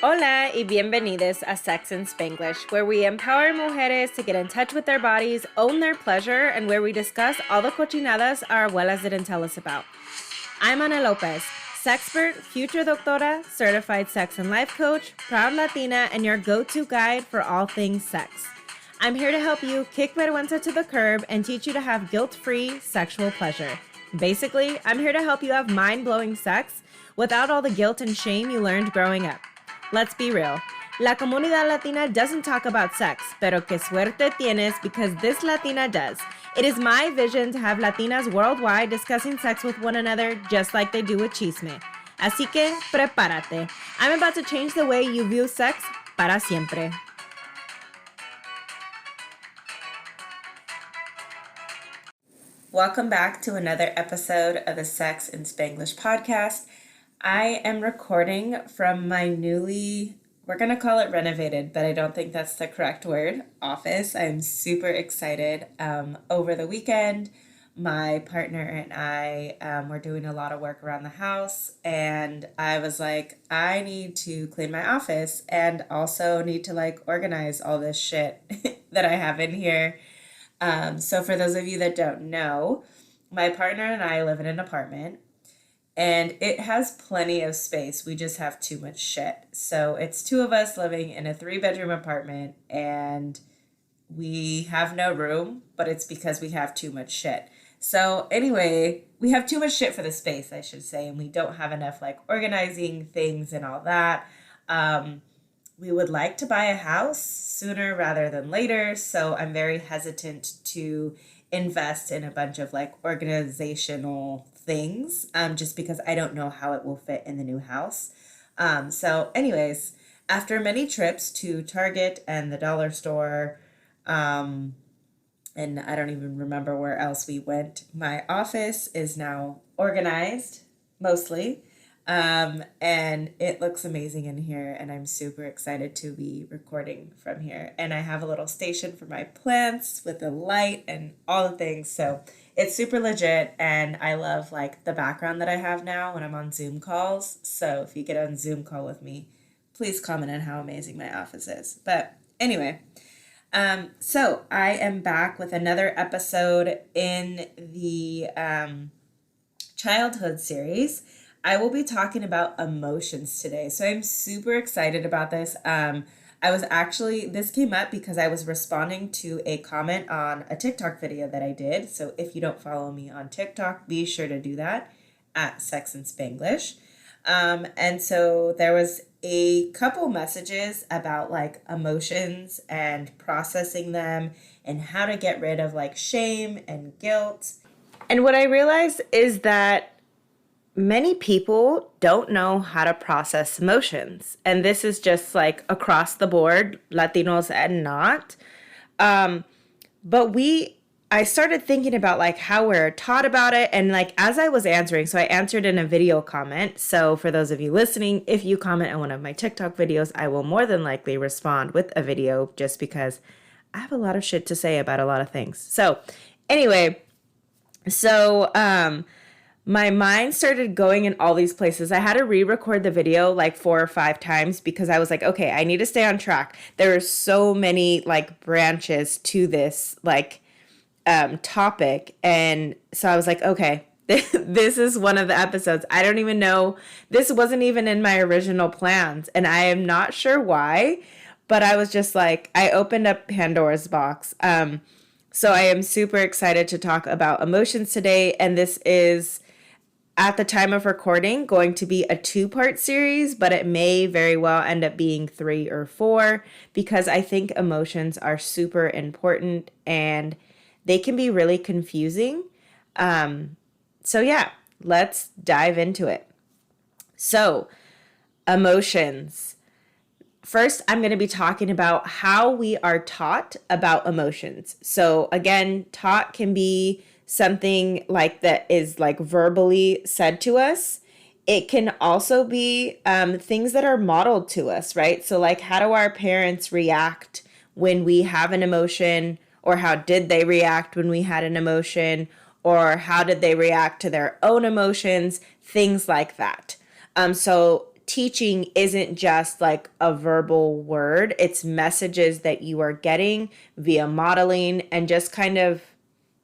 Hola y bienvenidos a Sex and Spanglish, where we empower mujeres to get in touch with their bodies, own their pleasure, and where we discuss all the cochinadas our abuelas didn't tell us about. I'm Ana Lopez, sexpert, future doctora, certified sex and life coach, proud Latina, and your go-to guide for all things sex. I'm here to help you kick vergüenza to the curb and teach you to have guilt-free sexual pleasure. Basically, I'm here to help you have mind-blowing sex without all the guilt and shame you learned growing up. Let's be real. La comunidad latina doesn't talk about sex, pero que suerte tienes because this Latina does. It is my vision to have Latinas worldwide discussing sex with one another just like they do with chisme. Así que, prepárate. I'm about to change the way you view sex para siempre. Welcome back to another episode of the Sex and Spanglish podcast. I am recording from my we're going to call it renovated, but I don't think that's the correct word, office. I'm super excited. Over the weekend, my partner and I were doing a lot of work around the house, and I was like, I need to clean my office and also need to organize all this shit that I have in here. So for those of you that don't know, my partner and I live in an apartment. And it has plenty of space. We just have too much shit. So it's two of us living in a 3-bedroom apartment and we have no room, but it's because we have too much shit. So anyway, we have too much shit for the space, I should say, and we don't have enough organizing things and all that. We would like to buy a house sooner rather than later. So I'm very hesitant to invest in a bunch of organizational things just because I don't know how it will fit in the new house. So anyways, after many trips to Target and the dollar store, and I don't even remember where else we went, my office is now organized mostly. And it looks amazing in here, and I'm super excited to be recording from here. And I have a little station for my plants with a light and all the things. So it's super legit, and I love the background that I have now when I'm on Zoom calls. So if you get on Zoom call with me, please comment on how amazing my office is. But anyway, so I am back with another episode in the childhood series. I will be talking about emotions today. So I'm super excited about this. This came up because I was responding to a comment on a TikTok video that I did. So if you don't follow me on TikTok, be sure to do that at Sex and Spanglish. And so there was a couple messages about emotions and processing them and how to get rid of shame and guilt. And what I realized is that many people don't know how to process emotions. And this is just across the board, Latinos and not. But I started thinking about how we're taught about it. And as I was answering, so I answered in a video comment. So for those of you listening, if you comment on one of my TikTok videos, I will more than likely respond with a video just because I have a lot of shit to say about a lot of things. So anyway, my mind started going in all these places. I had to re-record the video 4 or 5 times because I was like, okay, I need to stay on track. There are so many branches to this topic. And so I was like, okay, this is one of the episodes. I don't even know. This wasn't even in my original plans. And I am not sure why, but I was just I opened up Pandora's box. So I am super excited to talk about emotions today. And this is, at the time of recording, going to be a 2-part series, but it may very well end up being 3 or 4 because I think emotions are super important and they can be really confusing. So yeah, let's dive into it. So, emotions. First, I'm going to be talking about how we are taught about emotions. So again, taught can be something that is verbally said to us. It can also be things that are modeled to us, right? So how do our parents react when we have an emotion, or how did they react when we had an emotion, or how did they react to their own emotions, things like that. So teaching isn't just like a verbal word. It's messages that you are getting via modeling and just kind of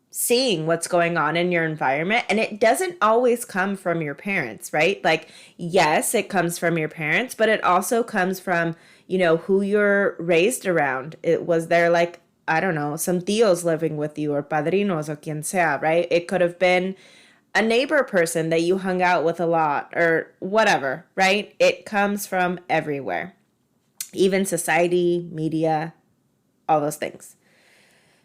seeing what's going on in your environment. And it doesn't always come from your parents, right? Like, yes, it comes from your parents, but it also comes from, who you're raised around. It was there like, I don't know, some tios living with you or padrinos or quien sea, right? It could have been a neighbor person that you hung out with a lot or whatever, right? It comes from everywhere, even society, media, all those things.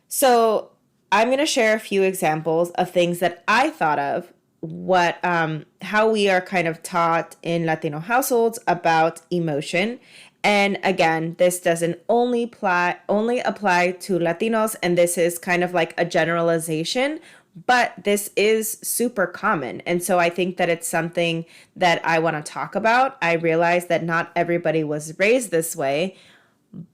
So I'm going to share a few examples of things that I thought of, how we are kind of taught in Latino households about emotion. And again, this doesn't only apply to Latinos, and this is kind of like a generalization, but this is super common. And so I think that it's something that I want to talk about. I realize that not everybody was raised this way,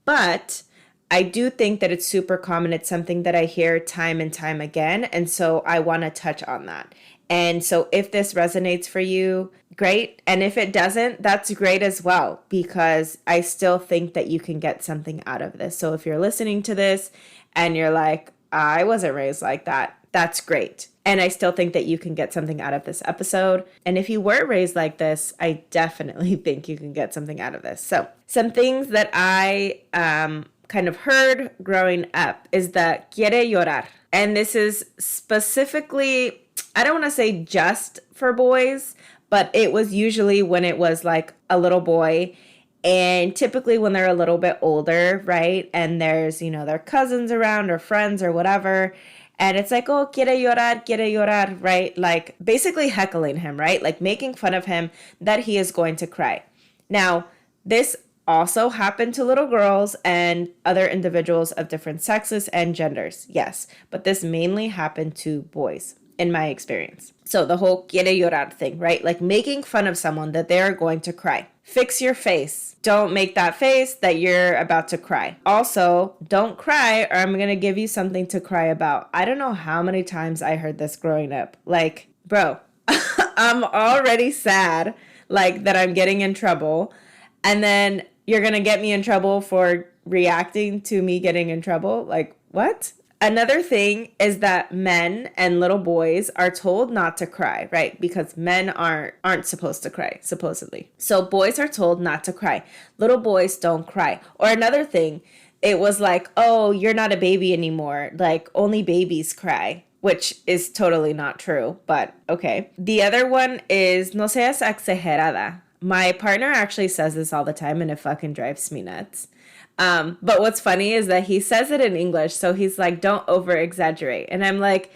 but I do think that it's super common. It's something that I hear time and time again. And so I want to touch on that. And so if this resonates for you, great. And if it doesn't, that's great as well, because I still think that you can get something out of this. So if you're listening to this and you're like, I wasn't raised like that, that's great. And I still think that you can get something out of this episode. And if you were raised like this, I definitely think you can get something out of this. So some things that I kind of heard growing up is the Quiere Llorar. And this is specifically, I don't want to say just for boys, but it was usually when it was like a little boy, and typically when they're a little bit older, right? And there's, their cousins around or friends or whatever. And it's like, oh, quiere llorar, right? Like basically heckling him, right? Like making fun of him that he is going to cry. Now, this also happened to little girls and other individuals of different sexes and genders, yes. But this mainly happened to boys, in my experience. So the whole quiere llorar thing, right? Like making fun of someone that they are going to cry. Fix your face. Don't make that face that you're about to cry. Also, don't cry or I'm going to give you something to cry about. I don't know how many times I heard this growing up. Like, bro, I'm already sad, like that I'm getting in trouble. And then you're going to get me in trouble for reacting to me getting in trouble. Like, what? Another thing is that men and little boys are told not to cry, right? Because men aren't supposed to cry, supposedly. So boys are told not to cry. Little boys don't cry. Or another thing, it was like, oh, you're not a baby anymore. Like, only babies cry, which is totally not true, but okay. The other one is no seas exagerada. My partner actually says this all the time, and it fucking drives me nuts. But what's funny is that he says it in English. So he's like, don't over exaggerate. And I'm like,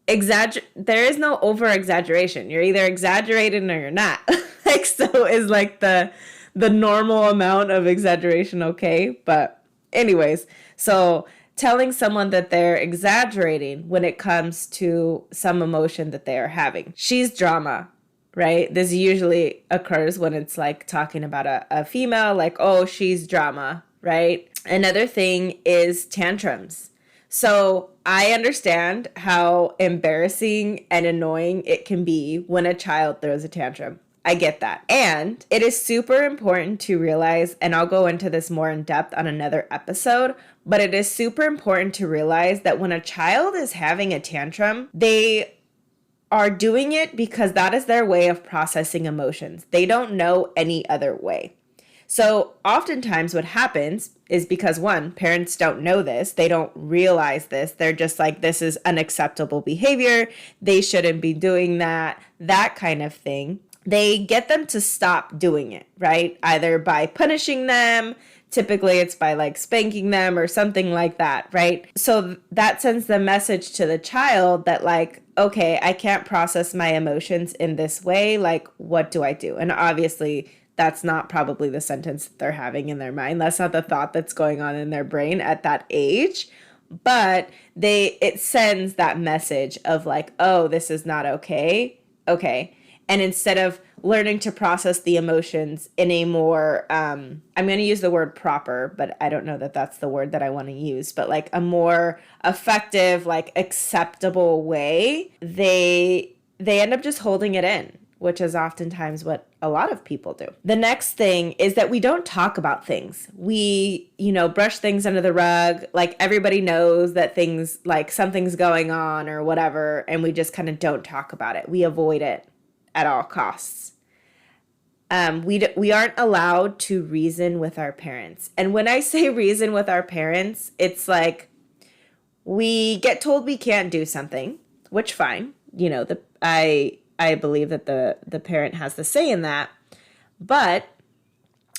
there is no over exaggeration. You're either exaggerating or you're not. Like, so is like the normal amount of exaggeration. Okay. But anyways, so telling someone that they're exaggerating when it comes to some emotion that they are having. She's drama, right? This usually occurs when it's like talking about a female, like, oh, she's drama. Right? Another thing is tantrums. So I understand how embarrassing and annoying it can be when a child throws a tantrum. I get that. And it is super important to realize, and I'll go into this more in depth on another episode, but it is super important to realize that when a child is having a tantrum, they are doing it because that is their way of processing emotions. They don't know any other way. So oftentimes what happens is because, one, parents don't know this. They don't realize this. They're just like, this is unacceptable behavior. They shouldn't be doing that kind of thing. They get them to stop doing it, right? Either by punishing them. Typically it's by like spanking them or something like that, right? So that sends the message to the child that like, okay, I can't process my emotions in this way. Like, what do I do? And obviously that's not probably the sentence that they're having in their mind. That's not the thought that's going on in their brain at that age. But it sends that message of like, oh, this is not okay. Okay. And instead of learning to process the emotions in a more, I'm going to use the word proper, but I don't know that that's the word that I want to use, but like a more effective, like acceptable way, they end up just holding it in, which is oftentimes what a lot of people do. The next thing is that we don't talk about things. We, brush things under the rug. Like everybody knows that things like something's going on or whatever, and we just kind of don't talk about it. We avoid it at all costs. We aren't allowed to reason with our parents. And when I say reason with our parents, it's like we get told we can't do something, which fine. I believe that the parent has the say in that. But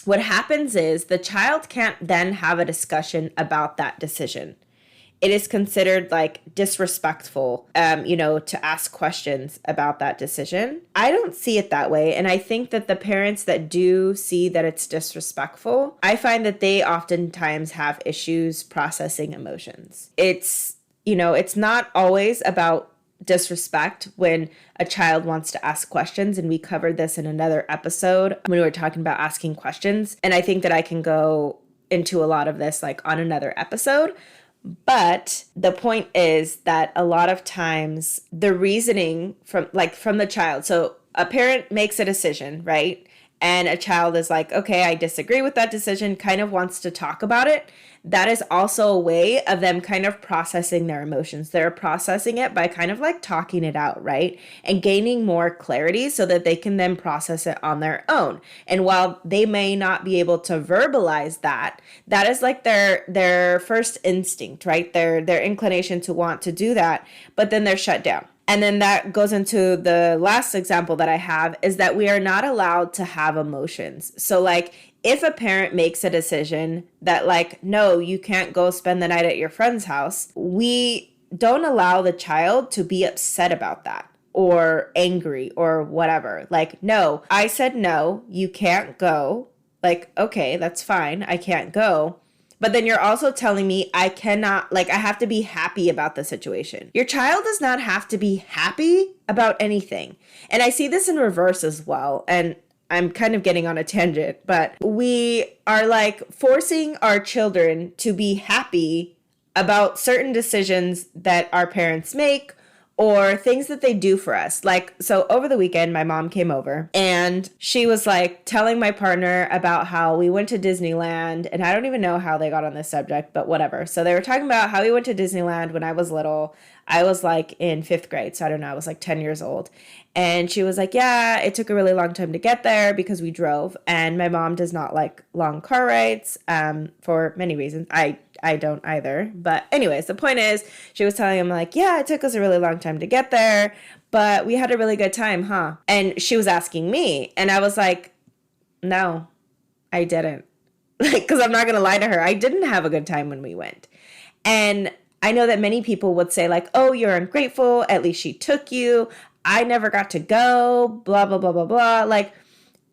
what happens is the child can't then have a discussion about that decision. It is considered like disrespectful, to ask questions about that decision. I don't see it that way. And I think that the parents that do see that it's disrespectful, I find that they oftentimes have issues processing emotions. It's not always about disrespect when a child wants to ask questions. And we covered this in another episode when we were talking about asking questions. And I think that I can go into a lot of this like on another episode. But the point is that a lot of times the reasoning from the child, so a parent makes a decision, right? And a child is like, okay, I disagree with that decision, kind of wants to talk about it. That is also a way of them kind of processing their emotions. They're processing it by kind of like talking it out, right? And gaining more clarity so that they can then process it on their own. And while they may not be able to verbalize that, that is like their first instinct, right? Their inclination to want to do that, but then they're shut down. And then that goes into the last example that I have is that we are not allowed to have emotions. So like if a parent makes a decision that like, no, you can't go spend the night at your friend's house, we don't allow the child to be upset about that or angry or whatever. Like, no, I said no, you can't go. Like, okay, that's fine. I can't go. But then you're also telling me I cannot, like, I have to be happy about the situation. Your child does not have to be happy about anything. And I see this in reverse as well. And I'm kind of getting on a tangent, but we are like forcing our children to be happy about certain decisions that our parents make or things that they do for us. Like, so over the weekend, my mom came over and she was like telling my partner about how we went to Disneyland, and I don't even know how they got on this subject, but whatever. So they were talking about how we went to Disneyland when I was little. I was like in 5th grade. So I don't know, I was like 10 years old. And she was like, yeah, it took a really long time to get there because we drove. And my mom does not like long car rides for many reasons. I don't either. But anyways, the point is she was telling him like, yeah, it took us a really long time to get there, but we had a really good time, huh? And she was asking me, and I was like, no, I didn't. Like, because I'm not going to lie to her. I didn't have a good time when we went. And I know that many people would say like, oh, you're ungrateful. At least she took you. I never got to go, blah, blah, blah, blah, blah. Like,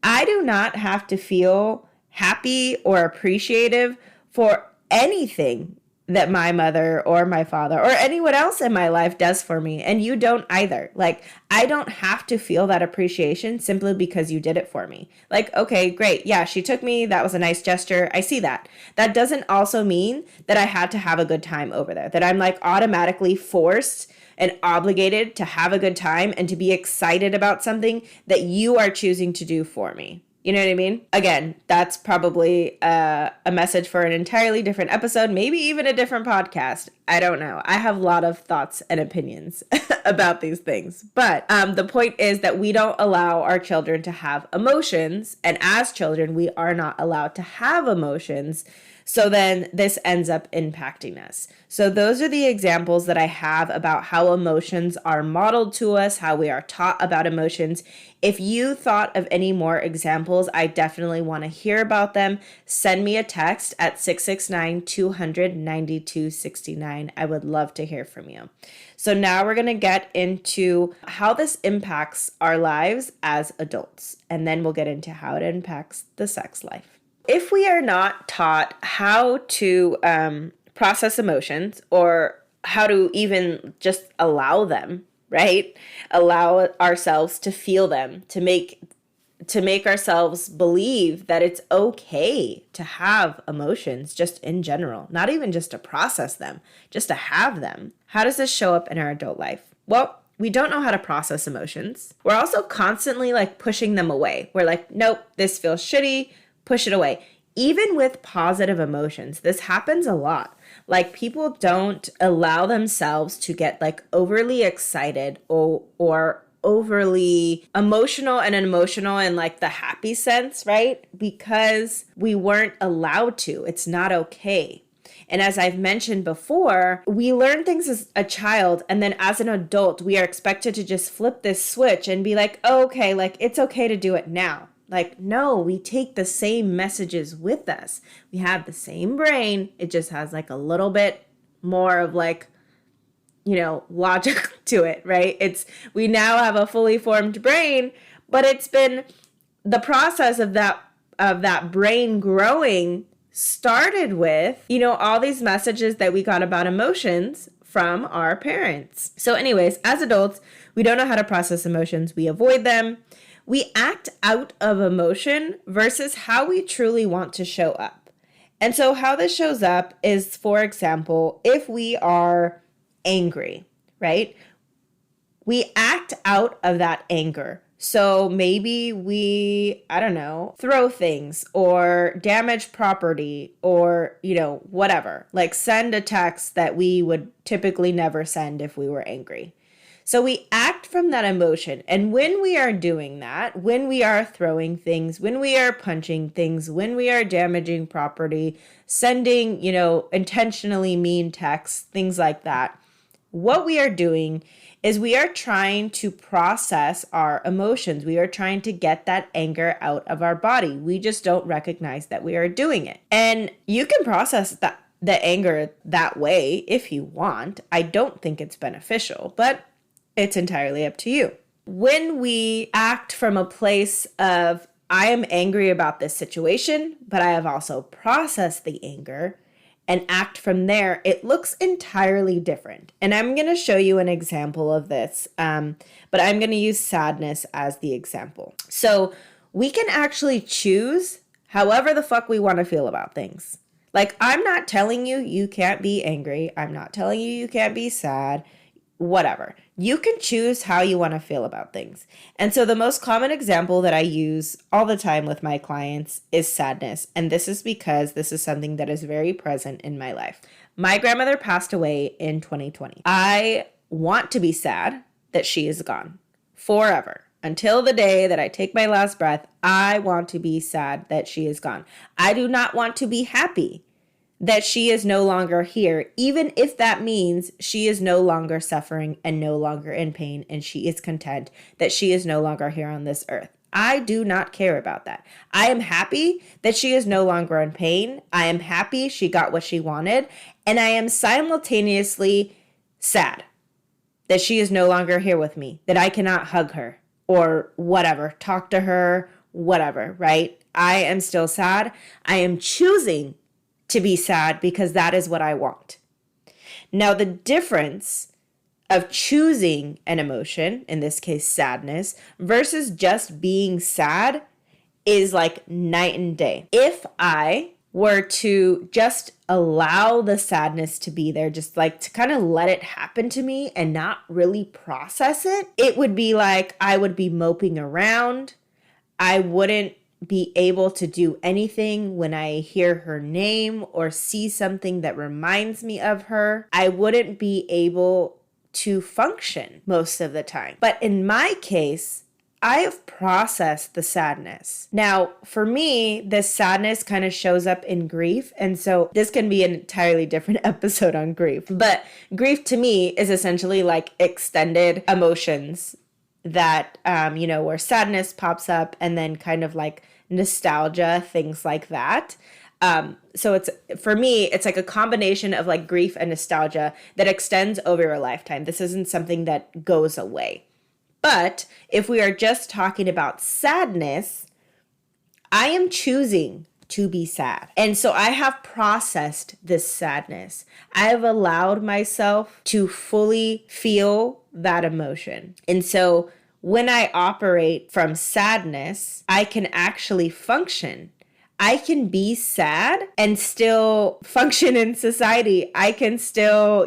I do not have to feel happy or appreciative for anything that my mother or my father or anyone else in my life does for me. And you don't either. Like, I don't have to feel that appreciation simply because you did it for me. Like, okay, great. Yeah, she took me. That was a nice gesture. I see that. That doesn't also mean that I had to have a good time over there, that I'm like automatically forced and obligated to have a good time and to be excited about something that you are choosing to do for me. You know what I mean? Again, that's probably a message for an entirely different episode, maybe even a different podcast. I don't know. I have a lot of thoughts and opinions about these things. But the point is that we don't allow our children to have emotions. And as children, we are not allowed to have emotions. So then this ends up impacting us. So those are the examples that I have about how emotions are modeled to us, how we are taught about emotions. If you thought of any more examples, I definitely want to hear about them. Send me a text at 669-200-9269. I would love to hear from you. So now we're going to get into how this impacts our lives as adults, and then we'll get into how it impacts the sex life. If we are not taught how to process emotions or how to even just allow them, right? Allow ourselves to feel them, to make ourselves believe that it's okay to have emotions just in general, not even just to process them, just to have them. How does this show up in our adult life? Well, we don't know how to process emotions. We're also constantly like pushing them away. We're like, nope, this feels shitty, push it away. Even with positive emotions, this happens a lot. Like people don't allow themselves to get like overly excited or overly emotional in like the happy sense, right? Because we weren't allowed to. It's not okay. And as I've mentioned before, we learn things as a child, and then as an adult, we are expected to just flip this switch and be like, oh, okay, like it's okay to do it now. Like, no, we take the same messages with us. We have the same brain. It just has like a little bit more of like, logic to it, right? We now have a fully formed brain, but it's been the process of that brain growing started with, all these messages that we got about emotions from our parents. So anyways, as adults, we don't know how to process emotions. We avoid them. We act out of emotion versus how we truly want to show up. And so how this shows up is, for example, if we are angry, right? We act out of that anger. So maybe we, throw things or damage property or, whatever. Like send a text that we would typically never send if we were angry. So we act from that emotion. And when we are doing that, when we are throwing things, when we are punching things, when we are damaging property, sending, intentionally mean texts, things like that, what we are doing is we are trying to process our emotions. We are trying to get that anger out of our body. We just don't recognize that we are doing it. And you can process the anger that way if you want. I don't think it's beneficial, but it's entirely up to you. When we act from a place of, I am angry about this situation, but I have also processed the anger, and act from there, it looks entirely different. And I'm going to show you an example of this, but I'm going to use sadness as the example. So we can actually choose however the fuck we want to feel about things. Like, I'm not telling you you can't be angry. I'm not telling you you can't be sad. Whatever. You can choose how you want to feel about things. And so the most common example that I use all the time with my clients is sadness. And this is because this is something that is very present in my life. My grandmother passed away in 2020. I want to be sad that she is gone forever. Until the day that I take my last breath, I want to be sad that she is gone. I do not want to be happy that she is no longer here, even if that means she is no longer suffering and no longer in pain, and she is content that she is no longer here on this earth. I do not care about that. I am happy that she is no longer in pain. I am happy she got what she wanted, and I am simultaneously sad that she is no longer here with me, that I cannot hug her or whatever, talk to her, whatever, right? I am still sad. I am choosing to be sad because that is what I want. Now, the difference of choosing an emotion, in this case sadness, versus just being sad is like night and day. If I were to just allow the sadness to be there, just like to kind of let it happen to me and not really process it, it would be like I would be moping around. I wouldn't be able to do anything when I hear her name or see something that reminds me of her. I wouldn't be able to function most of the time. But in my case, I have processed the sadness. Now, for me, this sadness kind of shows up in grief. And so this can be an entirely different episode on grief. But grief to me is essentially like extended emotions that, where sadness pops up and then kind of like nostalgia, things like that. So for me, it's like a combination of like grief and nostalgia that extends over a lifetime. This isn't something that goes away. But if we are just talking about sadness, I am choosing to be sad. And so I have processed this sadness. I have allowed myself to fully feel that emotion. And so when I operate from sadness, I can actually function. I can be sad and still function in society. I can still,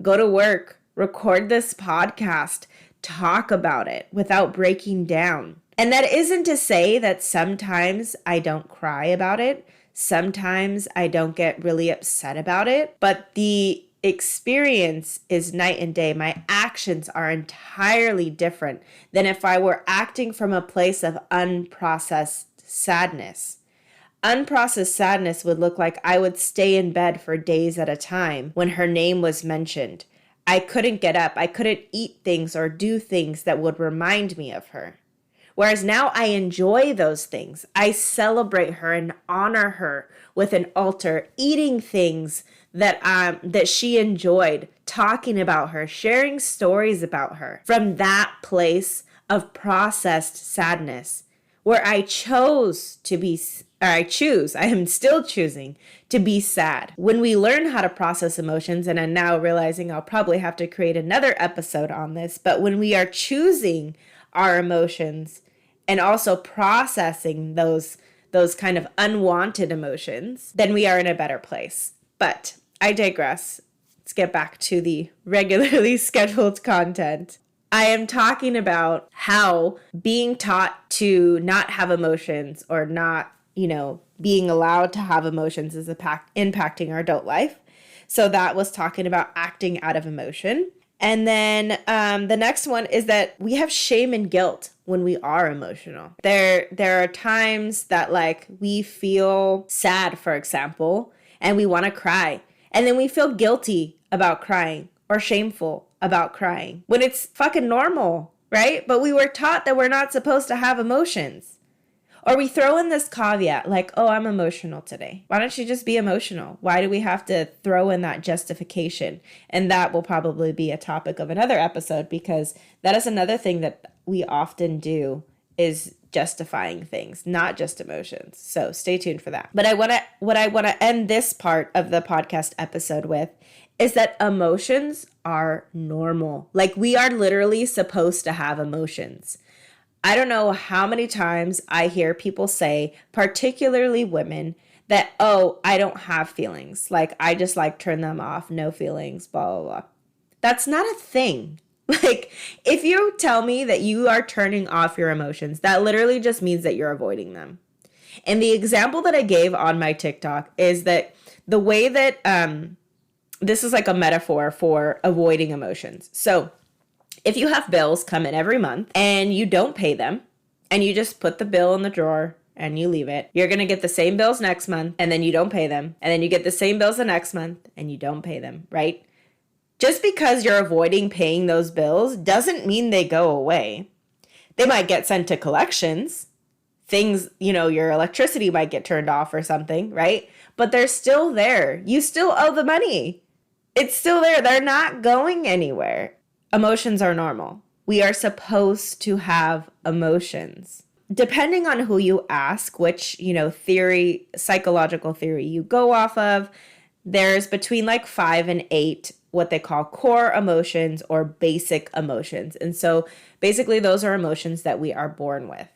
go to work, record this podcast, talk about it without breaking down. And that isn't to say that sometimes I don't cry about it. Sometimes I don't get really upset about it, but the experience is night and day. My actions are entirely different than if I were acting from a place of unprocessed sadness. Unprocessed sadness would look like I would stay in bed for days at a time when her name was mentioned. I couldn't get up. I couldn't eat things or do things that would remind me of her. Whereas now I enjoy those things. I celebrate her and honor her with an altar, eating things that she enjoyed, talking about her, sharing stories about her from that place of processed sadness where I am still choosing to be sad. When we learn how to process emotions, and I'm now realizing I'll probably have to create another episode on this, but when we are choosing our emotions and also processing those kind of unwanted emotions, then we are in a better place. But I digress. Let's get back to the regularly scheduled content. I am talking about how being taught to not have emotions or not, being allowed to have emotions is impacting our adult life. So that was talking about acting out of emotion. And then the next one is that we have shame and guilt when we are emotional. There are times that we feel sad, for example, and we want to cry. And then we feel guilty about crying or shameful about crying when it's fucking normal, right? But we were taught that we're not supposed to have emotions. Or we throw in this caveat like, oh, I'm emotional today. Why don't you just be emotional? Why do we have to throw in that justification? And that will probably be a topic of another episode, because that is another thing that we often do, is justifying things, not just emotions. So stay tuned for that. But what I want to end this part of the podcast episode with is that emotions are normal. We are literally supposed to have emotions. I don't know how many times I hear people say, particularly women, that, oh, I don't have feelings. I just turn them off, no feelings, blah, blah, blah. That's not a thing. If you tell me that you are turning off your emotions, that literally just means that you're avoiding them. And the example that I gave on my TikTok is that the way that, this is a metaphor for avoiding emotions. So if you have bills come in every month and you don't pay them and you just put the bill in the drawer and you leave it, you're going to get the same bills next month and then you don't pay them. And then you get the same bills the next month and you don't pay them, right? Just because you're avoiding paying those bills doesn't mean they go away. They might get sent to collections. Things, your electricity might get turned off or something, right? But they're still there. You still owe the money. It's still there. They're not going anywhere. Emotions are normal. We are supposed to have emotions. Depending on who you ask, which, psychological theory you go off of, there's between 5 and 8 what they call core emotions or basic emotions. And so basically those are emotions that we are born with.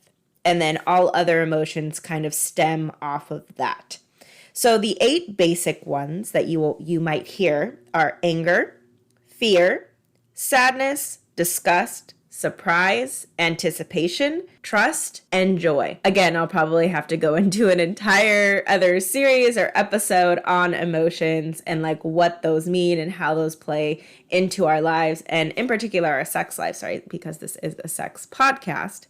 And then all other emotions kind of stem off of that. So the 8 basic ones that you might hear are anger, fear, sadness, disgust, surprise, anticipation, trust, and joy. Again, I'll probably have to go into an entire other series or episode on emotions and what those mean and how those play into our lives, and in particular our sex lives, right? Because this is a sex podcast.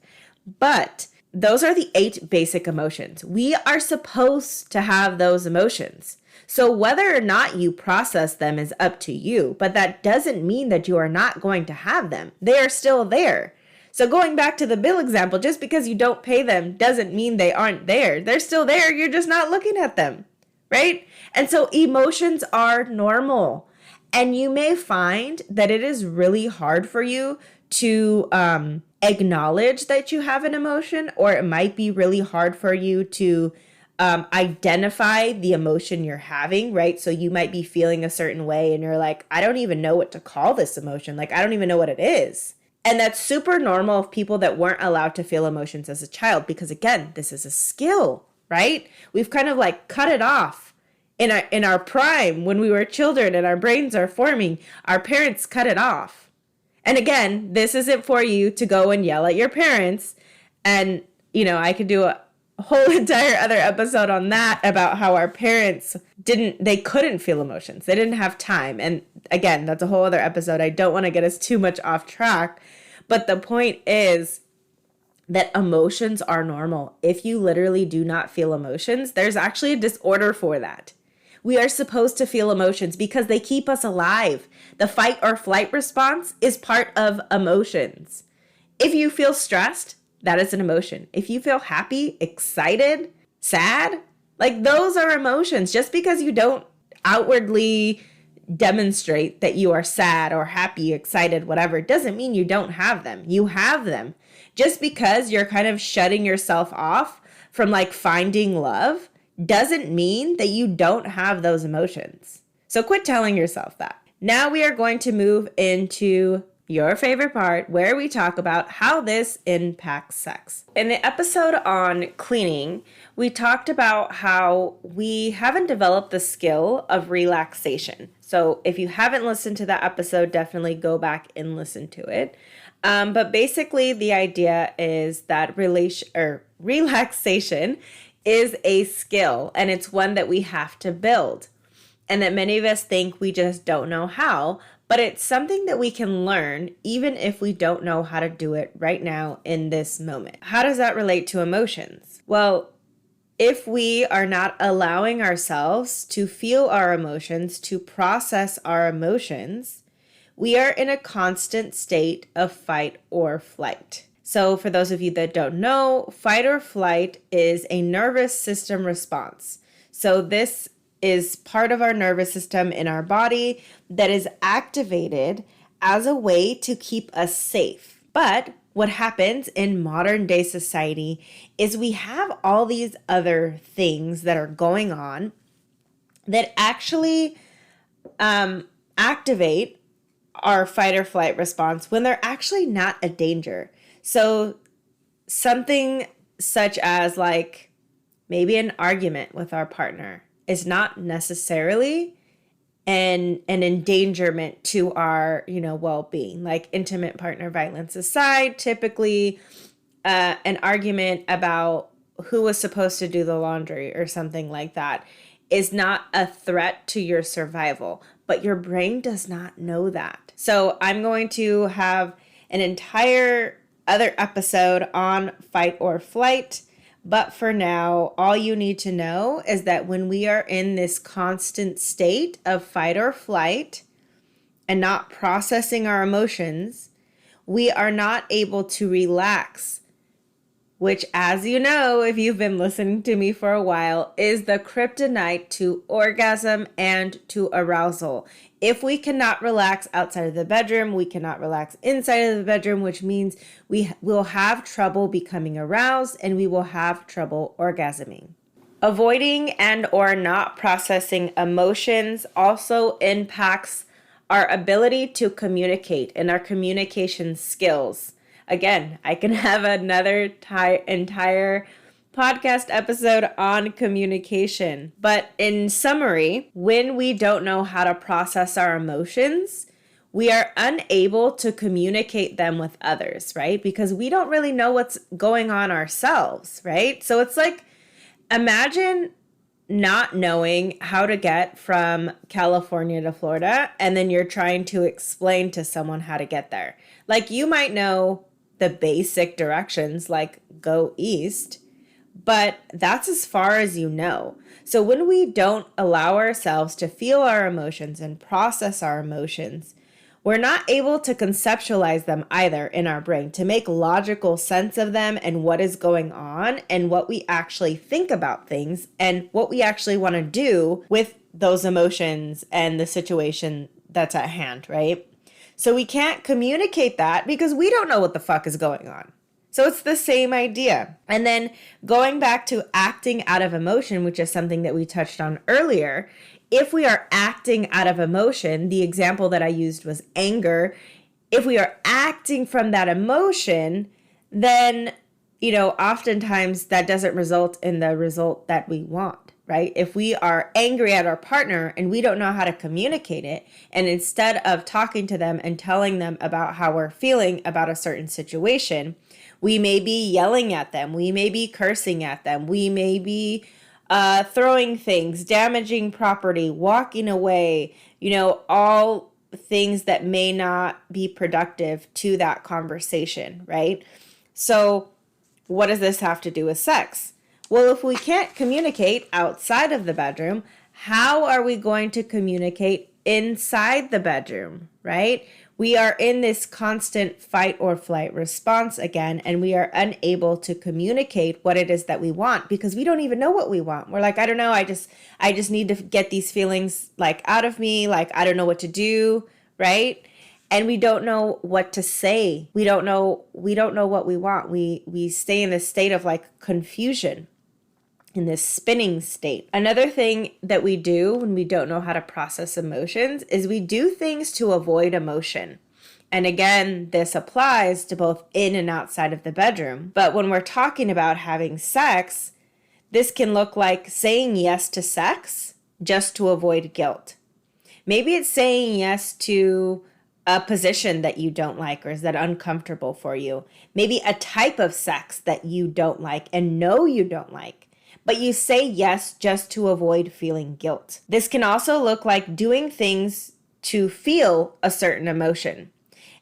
But those are the 8 basic emotions. We are supposed to have those emotions. So whether or not you process them is up to you, but that doesn't mean that you are not going to have them. They are still there. So going back to the bill example, just because you don't pay them doesn't mean they aren't there. They're still there. You're just not looking at them, right? And so emotions are normal. And you may find that it is really hard for you to acknowledge that you have an emotion, or it might be really hard for you to identify the emotion you're having, right? So you might be feeling a certain way and you're like, I don't even know what to call this emotion. I don't even know what it is. And that's super normal of people that weren't allowed to feel emotions as a child, because again, this is a skill, right? We've kind of cut it off in our prime, when we were children and our brains are forming, our parents cut it off. And again, this isn't for you to go and yell at your parents. And, I could do a whole entire other episode on that about how our parents they couldn't feel emotions. They didn't have time. And again, that's a whole other episode. I don't want to get us too much off track. But the point is that emotions are normal. If you literally do not feel emotions, there's actually a disorder for that. We are supposed to feel emotions because they keep us alive. The fight or flight response is part of emotions. If you feel stressed, that is an emotion. If you feel happy, excited, sad, like those are emotions. Just because you don't outwardly demonstrate that you are sad or happy, excited, whatever, doesn't mean you don't have them. You have them. Just because you're kind of shutting yourself off from like finding love doesn't mean that you don't have those emotions. So quit telling yourself that. Now we are going to move into your favorite part where we talk about how this impacts sex. In the episode on cleaning, we talked about how we haven't developed the skill of relaxation. So if you haven't listened to that episode, definitely go back and listen to it. But basically the idea is that relaxation is a skill, and it's one that we have to build, and that many of us think we just don't know how, but it's something that we can learn even if we don't know how to do it right now in this moment. How does that relate to emotions? Well, if we are not allowing ourselves to feel our emotions, to process our emotions, we are in a constant state of fight or flight. So for those of you that don't know, fight or flight is a nervous system response. So this is part of our nervous system in our body that is activated as a way to keep us safe. But what happens in modern day society is we have all these other things that are going on that actually activate our fight or flight response when they're actually not a danger. So something such as like maybe an argument with our partner is not necessarily an endangerment to our, well-being. Like intimate partner violence aside, typically an argument about who was supposed to do the laundry or something like that is not a threat to your survival, but your brain does not know that. So I'm going to have an entire other episode on fight or flight. But for now, all you need to know is that when we are in this constant state of fight or flight and not processing our emotions, we are not able to relax, which, as you know, if you've been listening to me for a while, is the kryptonite to orgasm and to arousal. If we cannot relax outside of the bedroom, we cannot relax inside of the bedroom, which means we will have trouble becoming aroused and we will have trouble orgasming. Avoiding and or not processing emotions also impacts our ability to communicate and our communication skills. Again, I can have another entire podcast episode on communication. But in summary, when we don't know how to process our emotions, we are unable to communicate them with others, right? Because we don't really know what's going on ourselves, right? So it's like, imagine not knowing how to get from California to Florida, and then you're trying to explain to someone how to get there. Like, you might know the basic directions, like go east, but that's as far as you know. So when we don't allow ourselves to feel our emotions and process our emotions, we're not able to conceptualize them either in our brain, to make logical sense of them and what is going on and what we actually think about things and what we actually want to do with those emotions and the situation that's at hand, right? So we can't communicate that because we don't know what the fuck is going on. So it's the same idea. And then going back to acting out of emotion, which is something that we touched on earlier, if we are acting out of emotion, the example that I used was anger. If we are acting from that emotion, then, oftentimes that doesn't result in the result that we want. right? If we are angry at our partner and we don't know how to communicate it, and instead of talking to them and telling them about how we're feeling about a certain situation, we may be yelling at them, we may be cursing at them, we may be throwing things, damaging property, walking away, all things that may not be productive to that conversation, right? So what does this have to do with sex? Well, if we can't communicate outside of the bedroom, how are we going to communicate inside the bedroom, right? We are in this constant fight or flight response again, and we are unable to communicate what it is that we want because we don't even know what we want. We're like, I don't know, I just need to get these feelings out of me, I don't know what to do, right? And we don't know what to say. We don't know what we want. We stay in this state of confusion, in this spinning state. Another thing that we do when we don't know how to process emotions is we do things to avoid emotion. And again, this applies to both in and outside of the bedroom. But when we're talking about having sex, this can look like saying yes to sex just to avoid guilt. Maybe it's saying yes to a position that you don't like or is that uncomfortable for you. Maybe a type of sex that you don't like and know you don't like. But you say yes just to avoid feeling guilt. This can also look like doing things to feel a certain emotion.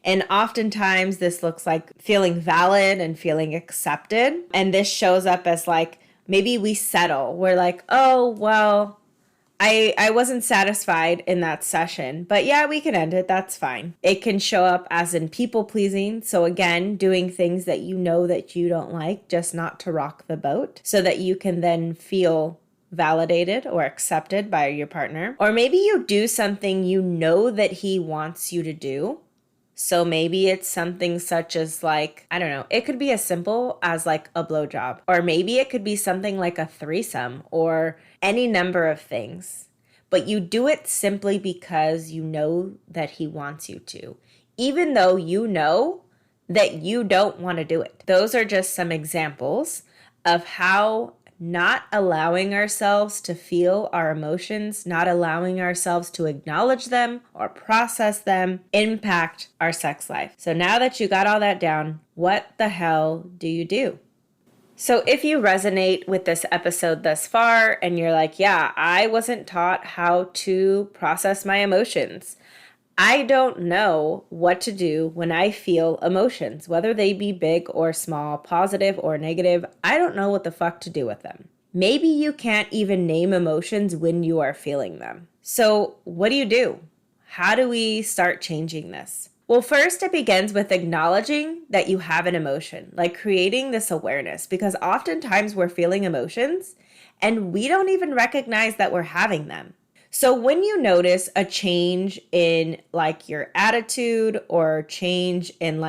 And oftentimes this looks like feeling valid and feeling accepted. And this shows up as maybe we settle. We're like, oh, well, I wasn't satisfied in that session, but yeah, we can end it. That's fine. It can show up as in people pleasing. So again, doing things that you know that you don't like, just not to rock the boat so that you can then feel validated or accepted by your partner. Or maybe you do something you know that he wants you to do. So maybe it's something such as I don't know, it could be as simple as a blowjob, or maybe it could be something like a threesome or any number of things. But you do it simply because you know that he wants you to, even though you know that you don't want to do it. Those are just some examples of how not allowing ourselves to feel our emotions, not allowing ourselves to acknowledge them or process them, impact our sex life. So now that you got all that down, what the hell do you do? So if you resonate with this episode thus far and you're like, yeah, I wasn't taught how to process my emotions. I don't know what to do when I feel emotions, whether they be big or small, positive or negative. I don't know what the fuck to do with them. Maybe you can't even name emotions when you are feeling them. So what do? How do we start changing this? Well, first it begins with acknowledging that you have an emotion, creating this awareness, because oftentimes we're feeling emotions and we don't even recognize that we're having them. So when you notice a change in your attitude or change in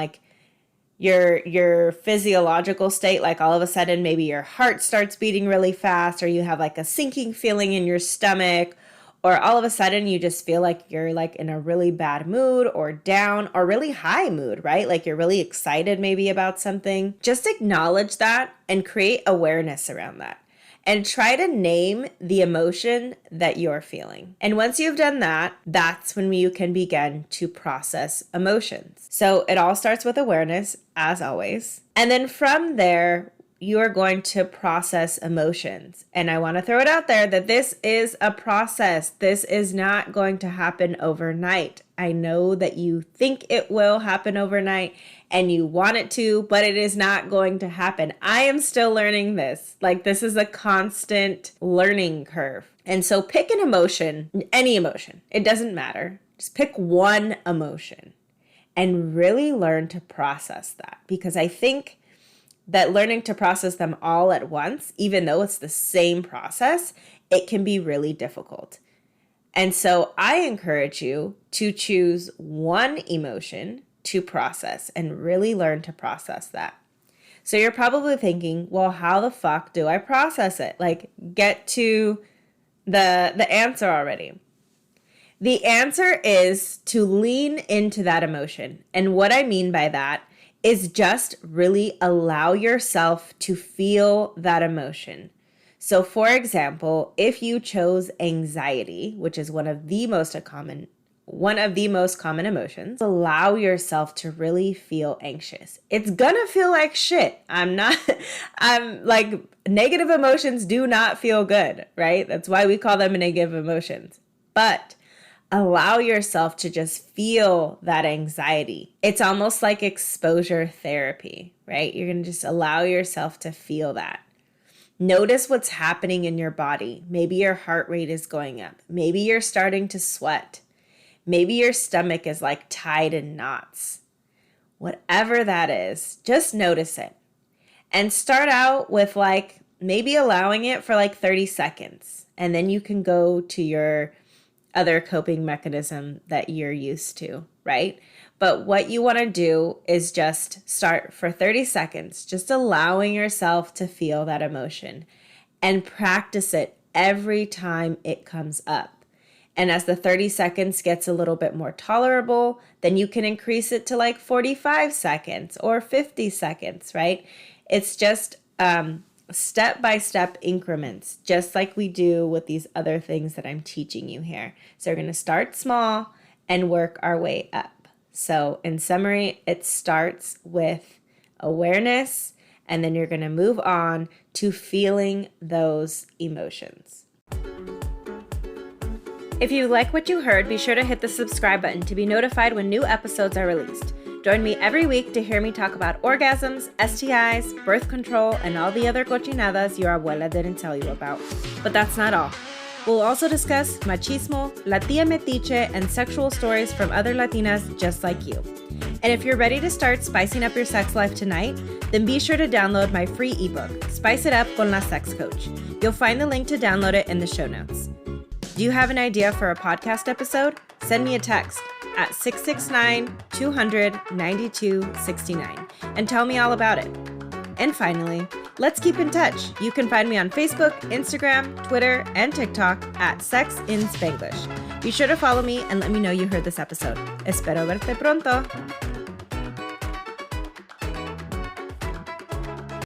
your physiological state, all of a sudden maybe your heart starts beating really fast, or you have a sinking feeling in your stomach, or all of a sudden you just feel like you're in a really bad mood or down or really high mood, right? You're really excited maybe about something. Just acknowledge that and create awareness around that. And try to name the emotion that you're feeling. And once you've done that, that's when you can begin to process emotions. So it all starts with awareness, as always. And then from there, you are going to process emotions. And I want to throw it out there that this is a process. This is not going to happen overnight. I know that you think it will happen overnight and you want it to, but it is not going to happen. I am still learning this. This is a constant learning curve. And so pick an emotion, any emotion. It doesn't matter. Just pick one emotion and really learn to process that, because I think that learning to process them all at once, even though it's the same process, it can be really difficult. And so I encourage you to choose one emotion to process and really learn to process that. So you're probably thinking, well, how the fuck do I process it? Get to the answer already. The answer is to lean into that emotion. And what I mean by that is just really allow yourself to feel that emotion. So for example, if you chose anxiety, which is one of the most common emotions, allow yourself to really feel anxious. It's gonna feel like shit. I'm like, negative emotions do not feel good, right? That's why we call them negative emotions. But allow yourself to just feel that anxiety. It's almost like exposure therapy, right? You're gonna just allow yourself to feel that. Notice what's happening in your body. Maybe your heart rate is going up. Maybe you're starting to sweat. Maybe your stomach is like tied in knots. Whatever that is, just notice it. And start out with like maybe allowing it for like 30 seconds. And then you can go to your other coping mechanism that you're used to, right? But what you want to do is just start for 30 seconds, just allowing yourself to feel that emotion and practice it every time it comes up. And as the 30 seconds gets a little bit more tolerable, then you can increase it to like 45 seconds or 50 seconds, right? It's just step-by-step increments, just like we do with these other things that I'm teaching you here. So we're going to start small and work our way up. So in summary, it starts with awareness, and then you're going to move on to feeling those emotions. If you like what you heard, be sure to hit the subscribe button to be notified when new episodes are released. Join me every week to hear me talk about orgasms, STIs, birth control, and all the other cochinadas your abuela didn't tell you about. But that's not all. We'll also discuss machismo, la tía metiche, and sexual stories from other Latinas just like you. And if you're ready to start spicing up your sex life tonight, then be sure to download my free ebook, Spice It Up con la Sex Coach. You'll find the link to download it in the show notes. Do you have an idea for a podcast episode? Send me a text at 669-200-9269 and tell me all about it. And finally, let's keep in touch. You can find me on Facebook, Instagram, Twitter, and TikTok at Sex in Spanglish. Be sure to follow me and let me know you heard this episode. Espero verte pronto.